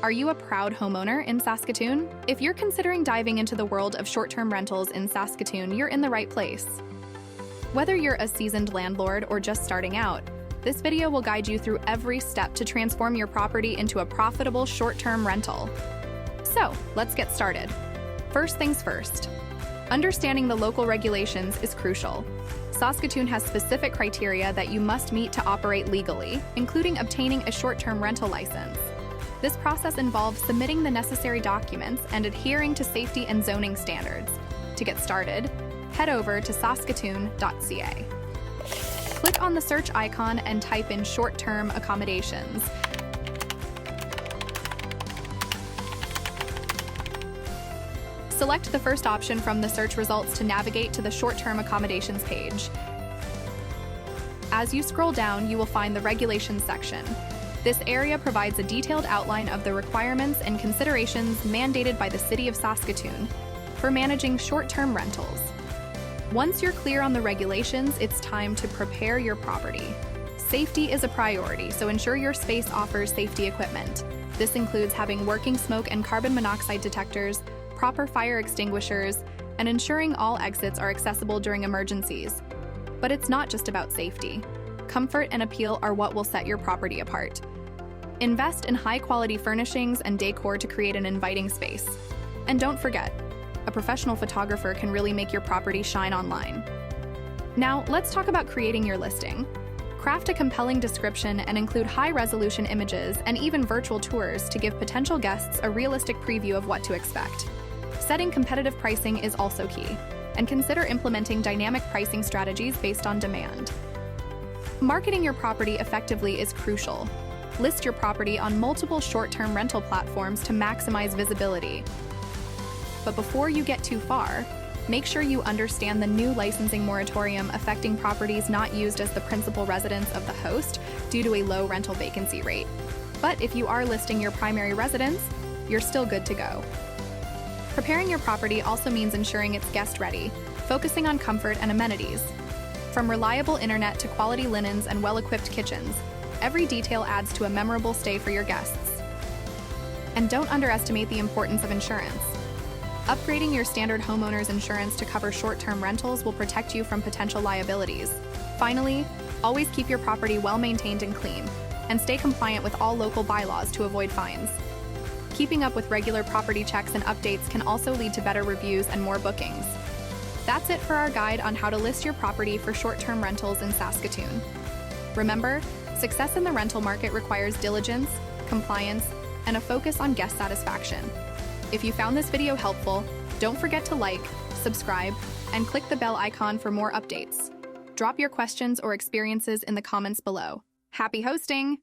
Are you a proud homeowner in Saskatoon? If you're considering diving into the world of short-term rentals in Saskatoon, you're in the right place. Whether you're a seasoned landlord or just starting out, this video will guide you through every step to transform your property into a profitable short-term rental. So, let's get started. First things first. Understanding the local regulations is crucial. Saskatoon has specific criteria that you must meet to operate legally, including obtaining a short-term rental license. This process involves submitting the necessary documents and adhering to safety and zoning standards. To get started, head over to saskatoon.ca. Click on the search icon and type in short-term accommodations. Select the first option from the search results to navigate to the short-term accommodations page. As you scroll down, you will find the regulations section. This area provides a detailed outline of the requirements and considerations mandated by the City of Saskatoon for managing short-term rentals. Once you're clear on the regulations, it's time to prepare your property. Safety is a priority, so ensure your space offers safety equipment. This includes having working smoke and carbon monoxide detectors, proper fire extinguishers, and ensuring all exits are accessible during emergencies. But it's not just about safety. Comfort and appeal are what will set your property apart. Invest in high-quality furnishings and decor to create an inviting space. And don't forget, a professional photographer can really make your property shine online. Now, let's talk about creating your listing. Craft a compelling description and include high-resolution images and even virtual tours to give potential guests a realistic preview of what to expect. Setting competitive pricing is also key, and consider implementing dynamic pricing strategies based on demand. Marketing your property effectively is crucial. List your property on multiple short-term rental platforms to maximize visibility. But before you get too far, make sure you understand the new licensing moratorium affecting properties not used as the principal residence of the host due to a low rental vacancy rate. But if you are listing your primary residence, you're still good to go. Preparing your property also means ensuring it's guest-ready, focusing on comfort and amenities. From reliable internet to quality linens and well-equipped kitchens, every detail adds to a memorable stay for your guests. And don't underestimate the importance of insurance. Upgrading your standard homeowners insurance to cover short-term rentals will protect you from potential liabilities. Finally, always keep your property well-maintained and clean, and stay compliant with all local bylaws to avoid fines. Keeping up with regular property checks and updates can also lead to better reviews and more bookings. That's it for our guide on how to list your property for short-term rentals in Saskatoon. Remember, success in the rental market requires diligence, compliance, and a focus on guest satisfaction. If you found this video helpful, don't forget to like, subscribe, and click the bell icon for more updates. Drop your questions or experiences in the comments below. Happy hosting!